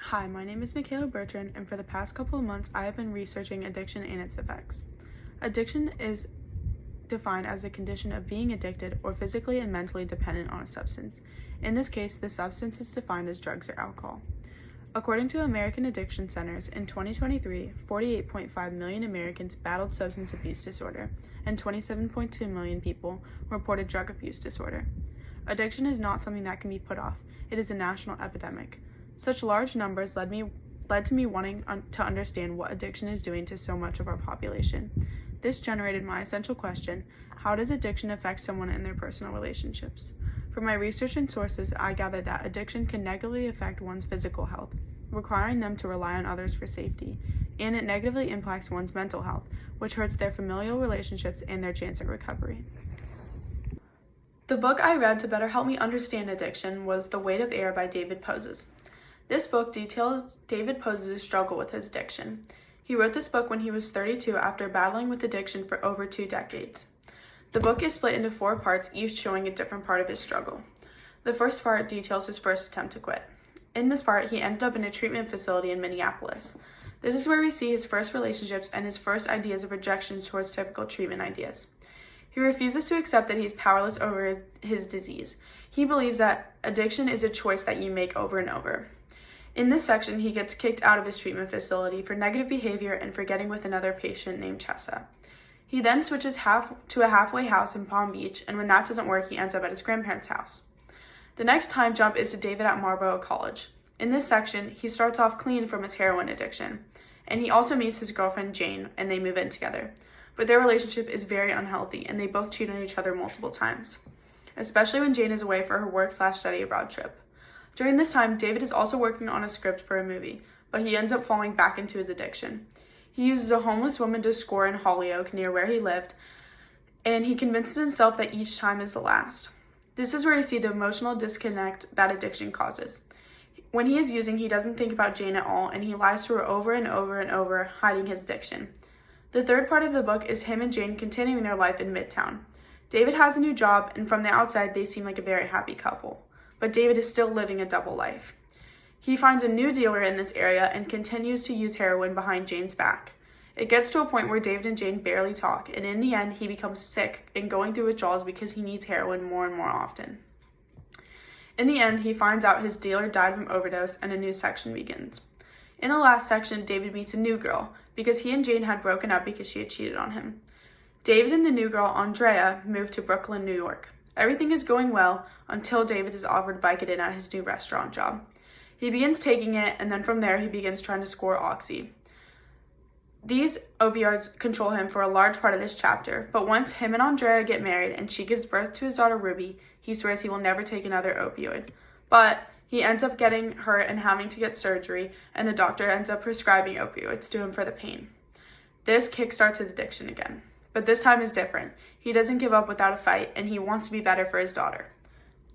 Hi, my name is Michaela Bertrand, and for the past couple of months, I have been researching addiction and its effects. Addiction is defined as a condition of being addicted or physically and mentally dependent on a substance. In this case, the substance is defined as drugs or alcohol. According to American Addiction Centers, in 2023, 48.5 million Americans battled substance abuse disorder, and 27.2 million people reported drug abuse disorder. Addiction is not something that can be put off. It is a national epidemic. Such large numbers led to me wanting to understand what addiction is doing to so much of our population. This generated my essential question: how does addiction affect someone in their personal relationships? From my research and sources, I gathered that addiction can negatively affect one's physical health, requiring them to rely on others for safety, and it negatively impacts one's mental health, which hurts their familial relationships and their chance at recovery. The book I read to better help me understand addiction was The Weight of Air by David Poses. This book details David Poses' struggle with his addiction. He wrote this book when he was 32 after battling with addiction for over 2 decades. The book is split into 4 parts, each showing a different part of his struggle. The first part details his first attempt to quit. In this part, he ended up in a treatment facility in Minneapolis. This is where we see his first relationships and his first ideas of rejection towards typical treatment ideas. He refuses to accept that he is powerless over his disease. He believes that addiction is a choice that you make over and over. In this section, he gets kicked out of his treatment facility for negative behavior and for getting with another patient named Chessa. He then switches to a halfway house in Palm Beach, and when that doesn't work, he ends up at his grandparents' house. The next time jump is to David at Marlboro College. In this section, he starts off clean from his heroin addiction, and he also meets his girlfriend Jane, and they move in together. But their relationship is very unhealthy, and they both cheat on each other multiple times, especially when Jane is away for her work/study abroad trip. During this time, David is also working on a script for a movie, but he ends up falling back into his addiction. He uses a homeless woman to score in Holyoke near where he lived, and he convinces himself that each time is the last. This is where you see the emotional disconnect that addiction causes. When he is using, he doesn't think about Jane at all, and he lies to her over and over and over, hiding his addiction. The third part of the book is him and Jane continuing their life in Midtown. David has a new job, and from the outside, they seem like a very happy couple. But David is still living a double life. He finds a new dealer in this area and continues to use heroin behind Jane's back. It gets to a point where David and Jane barely talk, and in the end, he becomes sick and going through withdrawals because he needs heroin more and more often. In the end, he finds out his dealer died from overdose, and a new section begins. In the last section, David meets a new girl because he and Jane had broken up because she had cheated on him. David and the new girl, Andrea, moved to Brooklyn, New York. Everything is going well until David is offered Vicodin at his new restaurant job. He begins taking it, and then from there he begins trying to score Oxy. These opioids control him for a large part of this chapter, but once him and Andrea get married and she gives birth to his daughter Ruby, he swears he will never take another opioid. But he ends up getting hurt and having to get surgery, and the doctor ends up prescribing opioids to him for the pain. This kickstarts his addiction again. But this time is different. He doesn't give up without a fight, and he wants to be better for his daughter.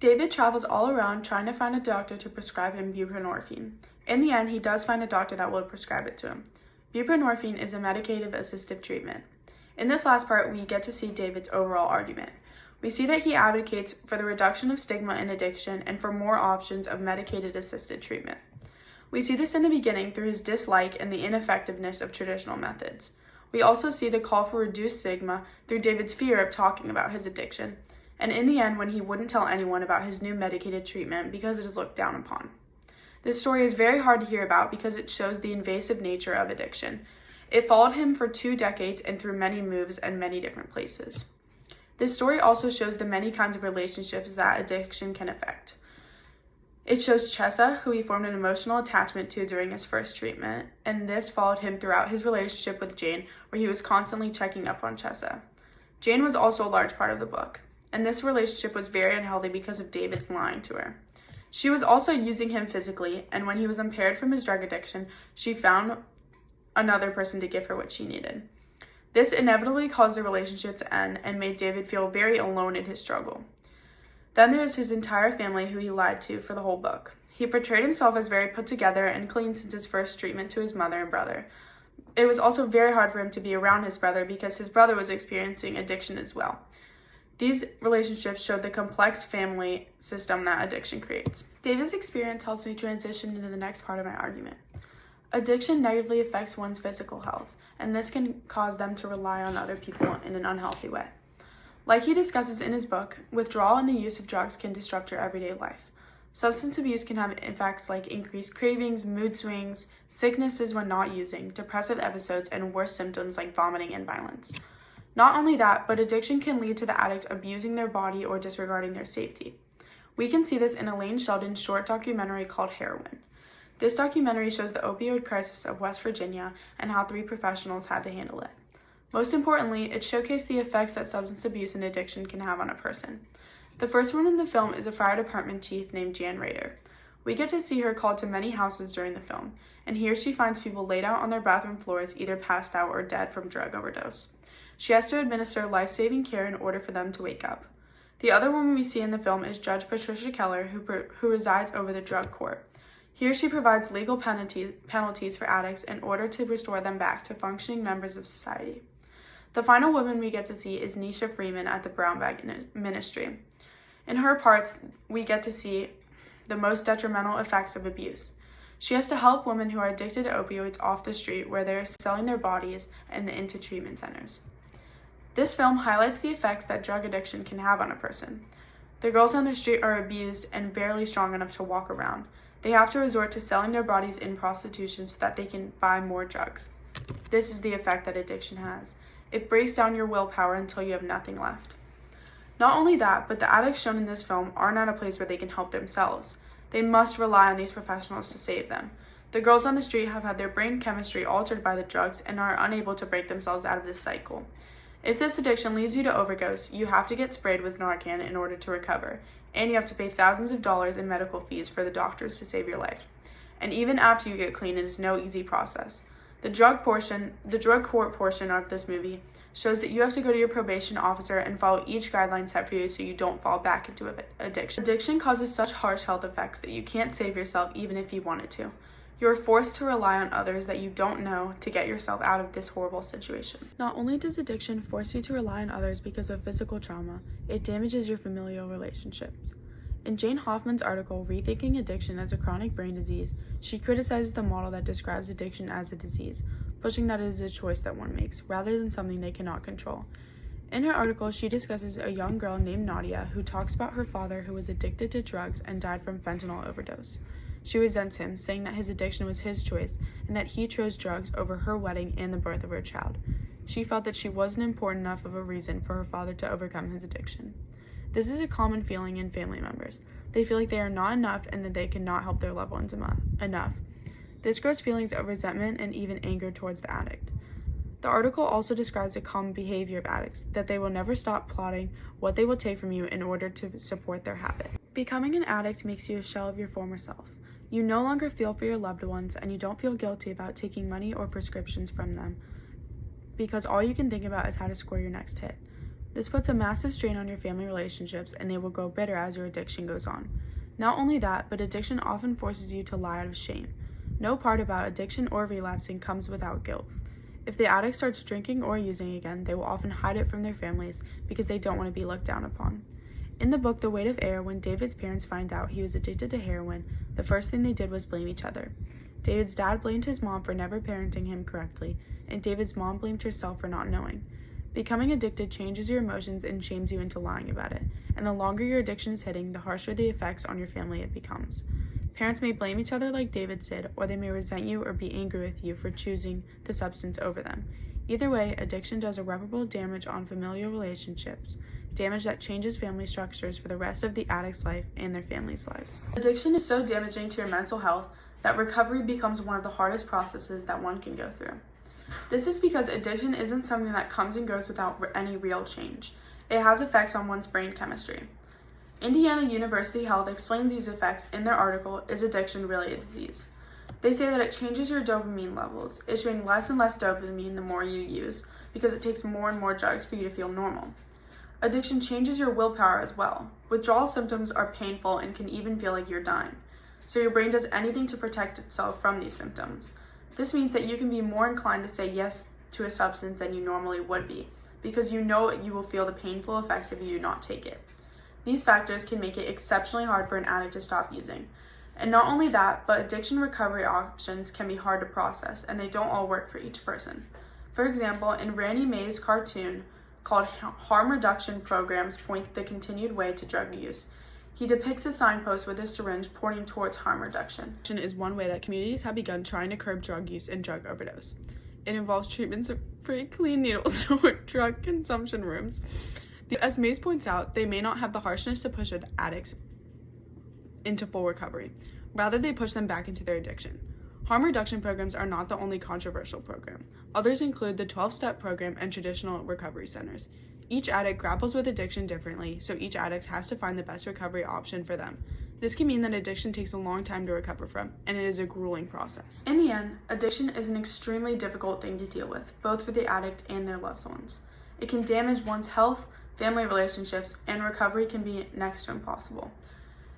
David travels all around trying to find a doctor to prescribe him buprenorphine. In the end, he does find a doctor that will prescribe it to him. Buprenorphine is a medicative assistive treatment. In this last part, we get to see David's overall argument. We see that he advocates for the reduction of stigma in addiction and for more options of medicated assisted treatment. We see this in the beginning through his dislike and the ineffectiveness of traditional methods. We also see the call for reduced stigma through David's fear of talking about his addiction, and in the end when he wouldn't tell anyone about his new medicated treatment because it is looked down upon. This story is very hard to hear about because it shows the invasive nature of addiction. It followed him for 2 decades and through many moves and many different places. This story also shows the many kinds of relationships that addiction can affect. It shows Chessa, who he formed an emotional attachment to during his first treatment, and this followed him throughout his relationship with Jane, where he was constantly checking up on Chessa. Jane was also a large part of the book, and this relationship was very unhealthy because of David's lying to her. She was also using him physically, and when he was impaired from his drug addiction, she found another person to give her what she needed. This inevitably caused the relationship to end and made David feel very alone in his struggle. Then there is his entire family who he lied to for the whole book. He portrayed himself as very put together and clean since his first treatment to his mother and brother. It was also very hard for him to be around his brother because his brother was experiencing addiction as well. These relationships showed the complex family system that addiction creates. David's experience helps me transition into the next part of my argument. Addiction negatively affects one's physical health, and this can cause them to rely on other people in an unhealthy way. Like he discusses in his book, withdrawal and the use of drugs can disrupt your everyday life. Substance abuse can have effects like increased cravings, mood swings, sicknesses when not using, depressive episodes, and worse symptoms like vomiting and violence. Not only that, but addiction can lead to the addict abusing their body or disregarding their safety. We can see this in Elaine Sheldon's short documentary called Heroin. This documentary shows the opioid crisis of West Virginia and how 3 professionals had to handle it. Most importantly, it showcased the effects that substance abuse and addiction can have on a person. The first one in the film is a fire department chief named Jan Rader. We get to see her called to many houses during the film, and here she finds people laid out on their bathroom floors, either passed out or dead from drug overdose. She has to administer life-saving care in order for them to wake up. The other woman we see in the film is Judge Patricia Keller, who resides over the drug court. Here she provides legal penalties for addicts in order to restore them back to functioning members of society. The final woman we get to see is Nisha Freeman at the Brown Bag Ministry. In her parts, we get to see the most detrimental effects of abuse. She has to help women who are addicted to opioids off the street where they are selling their bodies and into treatment centers. This film highlights the effects that drug addiction can have on a person. The girls on the street are abused and barely strong enough to walk around. They have to resort to selling their bodies in prostitution so that they can buy more drugs. This is the effect that addiction has. It breaks down your willpower until you have nothing left. Not only that, but the addicts shown in this film aren't at a place where they can help themselves. They must rely on these professionals to save them. The girls on the street have had their brain chemistry altered by the drugs and are unable to break themselves out of this cycle. If this addiction leads you to overdose, you have to get sprayed with Narcan in order to recover, and you have to pay thousands of dollars in medical fees for the doctors to save your life. And even after you get clean, it is no easy process. The drug court portion of this movie shows that you have to go to your probation officer and follow each guideline set for you so you don't fall back into addiction. Addiction causes such harsh health effects that you can't save yourself even if you wanted to. You are forced to rely on others that you don't know to get yourself out of this horrible situation. Not only does addiction force you to rely on others because of physical trauma, it damages your familial relationships. In Jane Hoffman's article, Rethinking Addiction as a Chronic Brain Disease, she criticizes the model that describes addiction as a disease, pushing that it is a choice that one makes, rather than something they cannot control. In her article, she discusses a young girl named Nadia who talks about her father who was addicted to drugs and died from fentanyl overdose. She resents him, saying that his addiction was his choice and that he chose drugs over her wedding and the birth of her child. She felt that she wasn't important enough of a reason for her father to overcome his addiction. This is a common feeling in family members. They feel like they are not enough and that they cannot help their loved ones enough. This grows feelings of resentment and even anger towards the addict. The article also describes a common behavior of addicts, that they will never stop plotting what they will take from you in order to support their habit. Becoming an addict makes you a shell of your former self. You no longer feel for your loved ones, and you don't feel guilty about taking money or prescriptions from them, because all you can think about is how to score your next hit. This puts a massive strain on your family relationships, and they will grow bitter as your addiction goes on. Not only that, but addiction often forces you to lie out of shame. No part about addiction or relapsing comes without guilt. If the addict starts drinking or using again, they will often hide it from their families because they don't want to be looked down upon. In the book The Weight of Air, when David's parents find out he was addicted to heroin, the first thing they did was blame each other. David's dad blamed his mom for never parenting him correctly, and David's mom blamed herself for not knowing. Becoming addicted changes your emotions and shames you into lying about it, and the longer your addiction is hitting, the harsher the effects on your family it becomes. Parents may blame each other like David did, or they may resent you or be angry with you for choosing the substance over them. Either way, addiction does irreparable damage on familial relationships, damage that changes family structures for the rest of the addict's life and their family's lives. Addiction is so damaging to your mental health that recovery becomes one of the hardest processes that one can go through. This is because addiction isn't something that comes and goes without any real change. It has effects on one's brain chemistry. Indiana University Health explained these effects in their article, Is Addiction Really a Disease? They say that it changes your dopamine levels, issuing less and less dopamine the more you use, because it takes more and more drugs for you to feel normal. Addiction changes your willpower as well. Withdrawal symptoms are painful and can even feel like you're dying. So your brain does anything to protect itself from these symptoms. This means that you can be more inclined to say yes to a substance than you normally would be, because you know you will feel the painful effects if you do not take it. These factors can make it exceptionally hard for an addict to stop using. And not only that, but addiction recovery options can be hard to process, and they don't all work for each person. For example, in Randy May's cartoon called Harm Reduction Programs Point the Continued Way to Drug Use, he depicts a signpost with a syringe pointing towards harm reduction. Is one way that communities have begun trying to curb drug use and drug overdose. It involves treatments of free clean needles or drug consumption rooms. As Mays points out, they may not have the harshness to push addicts into full recovery. Rather, they push them back into their addiction. Harm reduction programs are not the only controversial program. Others include the 12-step program and traditional recovery centers. Each addict grapples with addiction differently, so each addict has to find the best recovery option for them. This can mean that addiction takes a long time to recover from, and it is a grueling process. In the end, addiction is an extremely difficult thing to deal with, both for the addict and their loved ones. It can damage one's health, family relationships, and recovery can be next to impossible.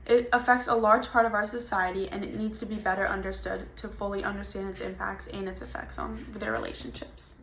It affects a large part of our society, and it needs to be better understood to fully understand its impacts and its effects on their relationships.